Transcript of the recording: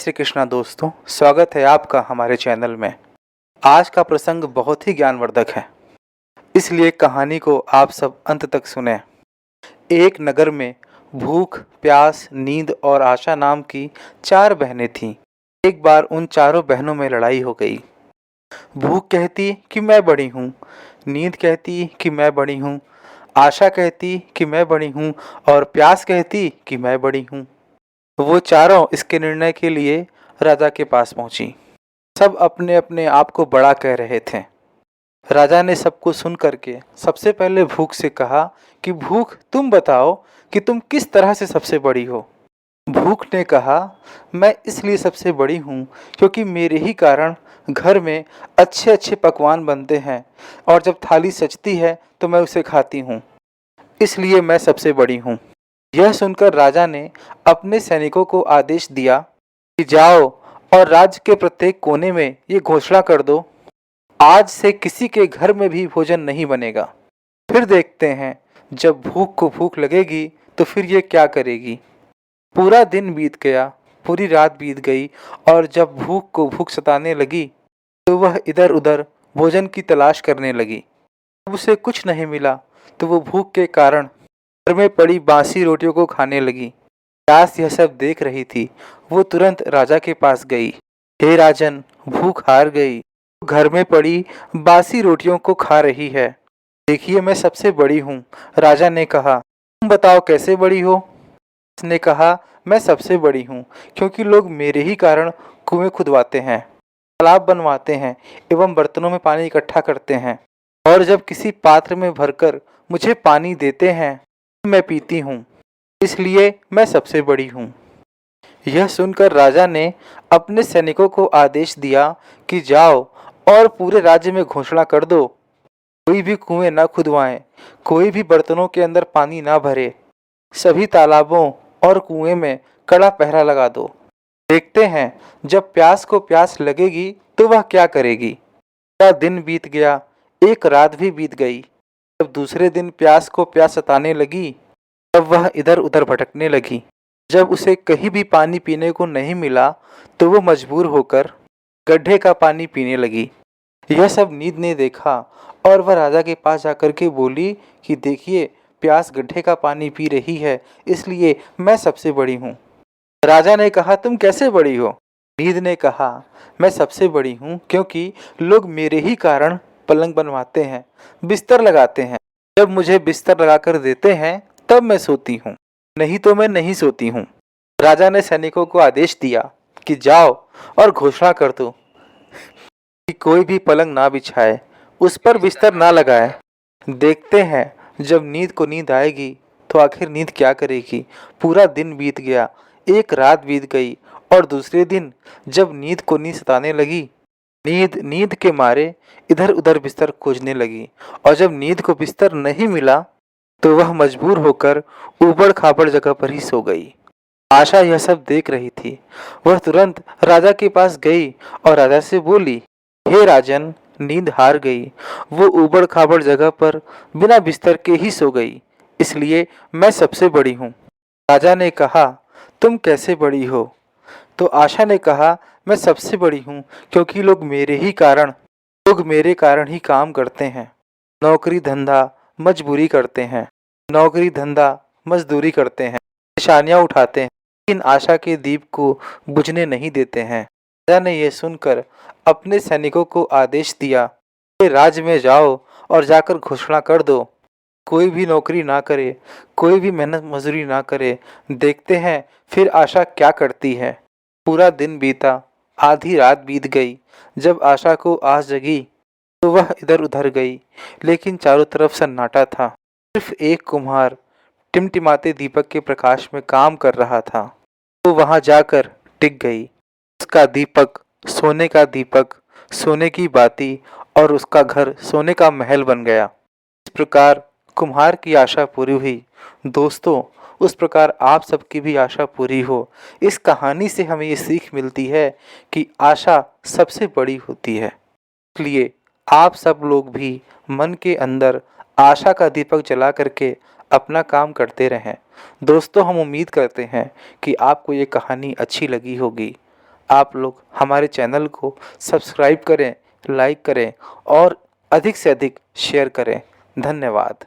श्री कृष्णा दोस्तों, स्वागत है आपका हमारे चैनल में। आज का प्रसंग बहुत ही ज्ञानवर्धक है, इसलिए कहानी को आप सब अंत तक सुने। एक नगर में भूख, प्यास, नींद और आशा नाम की 4 बहनें थीं। एक बार उन चारों बहनों में लड़ाई हो गई। भूख कहती कि मैं बड़ी हूँ, नींद कहती कि मैं बड़ी हूँ, आशा कहती कि मैं बड़ी हूँ और प्यास कहती कि मैं बड़ी हूँ। वो चारों इसके निर्णय के लिए राजा के पास पहुंची। सब अपने अपने आप को बड़ा कह रहे थे। राजा ने सबको सुन करके सबसे पहले भूख से कहा कि भूख, तुम बताओ कि तुम किस तरह से सबसे बड़ी हो। भूख ने कहा, मैं इसलिए सबसे बड़ी हूँ क्योंकि मेरे ही कारण घर में अच्छे अच्छे पकवान बनते हैं और जब थाली सजती है तो मैं उसे खाती हूँ, इसलिए मैं सबसे बड़ी हूँ। यह सुनकर राजा ने अपने सैनिकों को आदेश दिया कि जाओ और राज्य के प्रत्येक कोने में ये घोषणा कर दो, आज से किसी के घर में भी भोजन नहीं बनेगा। फिर देखते हैं, जब भूख को भूख लगेगी तो फिर ये क्या करेगी। पूरा दिन बीत गया, पूरी रात बीत गई और जब भूख को भूख सताने लगी तो वह इधर उधर भोजन की तलाश करने लगी। जब उसे कुछ नहीं मिला तो वो भूख के कारण घर में पड़ी बासी रोटियों को खाने लगी। प्यास यह सब देख रही थी। वो तुरंत राजा के पास गई। हे राजन, भूख हार गई, घर में पड़ी बासी रोटियों को खा रही है। देखिए, मैं सबसे बड़ी हूँ। राजा ने कहा, तुम बताओ कैसे बड़ी हो। उसने कहा, मैं सबसे बड़ी हूँ क्योंकि लोग मेरे ही कारण कुएं खुदवाते हैं, तालाब बनवाते हैं एवं बर्तनों में पानी इकट्ठा करते हैं और जब किसी पात्र में भरकर मुझे पानी देते हैं मैं पीती हूँ, इसलिए मैं सबसे बड़ी हूँ। यह सुनकर राजा ने अपने सैनिकों को आदेश दिया कि जाओ और पूरे राज्य में घोषणा कर दो, कोई भी कुएं न खुदवाएं, कोई भी बर्तनों के अंदर पानी ना भरे, सभी तालाबों और कुएं में कड़ा पहरा लगा दो। देखते हैं, जब प्यास को प्यास लगेगी तो वह क्या करेगी। पूरा दिन बीत गया, एक रात भी बीत गई। जब दूसरे दिन प्यास को प्यास सताने लगी तब वह इधर उधर भटकने लगी। जब उसे कहीं भी पानी पीने को नहीं मिला तो वो मजबूर होकर गड्ढे का पानी पीने लगी। यह सब नींद ने देखा और वह राजा के पास जाकर के बोली कि देखिए, प्यास गड्ढे का पानी पी रही है, इसलिए मैं सबसे बड़ी हूँ। राजा ने कहा, तुम कैसे बड़ी हो। नींद ने कहा, मैं सबसे बड़ी हूँ क्योंकि लोग मेरे ही कारण पलंग बनवाते हैं, बिस्तर लगाते हैं। जब मुझे बिस्तर लगाकर देते हैं तब मैं सोती हूँ, नहीं तो मैं नहीं सोती हूँ। राजा ने सैनिकों को आदेश दिया कि जाओ और घोषणा कर दो कि कोई भी पलंग ना बिछाए, उस पर बिस्तर ना लगाए। देखते हैं, जब नींद को नींद आएगी तो आखिर नींद क्या करेगी। पूरा दिन बीत गया, एक रात बीत गई और दूसरे दिन जब नींद को नींद सताने लगी, नींद नींद के मारे इधर उधर बिस्तर खोजने लगी और जब नींद को बिस्तर नहीं मिला तो वह मजबूर होकर ऊबड़ खाबड़ जगह पर ही सो गई। आशा यह सब देख रही थी। वह तुरंत राजा के पास गई और राजा से बोली, हे राजन, नींद हार गई, वो ऊबड़ खाबड़ जगह पर बिना बिस्तर के ही सो गई, इसलिए मैं सबसे बड़ी हूँ। राजा ने कहा, तुम कैसे बड़ी हो। तो आशा ने कहा, मैं सबसे बड़ी हूँ क्योंकि लोग मेरे कारण ही काम करते हैं, नौकरी धंधा मजबूरी करते हैं, नौकरी धंधा मजदूरी करते हैं, परेशानियाँ उठाते हैं, लेकिन आशा के दीप को बुझने नहीं देते हैं। राजा ने यह सुनकर अपने सैनिकों को आदेश दिया कि राज्य में जाओ और जाकर घोषणा कर दो, कोई भी नौकरी ना करे, कोई भी मेहनत मजदूरी ना करे। देखते हैं फिर आशा क्या करती है। पूरा दिन बीता, आधी रात बीत गई। जब आशा को आस जगी तो वह इधर उधर गई, लेकिन चारों तरफ सन्नाटा था। सिर्फ एक कुम्हार टिमटिमाते दीपक के प्रकाश में काम कर रहा था। तो वहां जाकर टिक गई। उसका दीपक, सोने का दीपक, सोने की बाती और उसका घर सोने का महल बन गया। इस प्रकार कुम्हार की आशा पूरी हुई। दोस्तों, उस प्रकार आप सबकी भी आशा पूरी हो। इस कहानी से हमें ये सीख मिलती है कि आशा सबसे बड़ी होती है। इसलिए आप सब लोग भी मन के अंदर आशा का दीपक जला करके अपना काम करते रहें। दोस्तों, हम उम्मीद करते हैं कि आपको ये कहानी अच्छी लगी होगी। आप लोग हमारे चैनल को सब्सक्राइब करें, लाइक करें और अधिक से अधिक शेयर करें। धन्यवाद।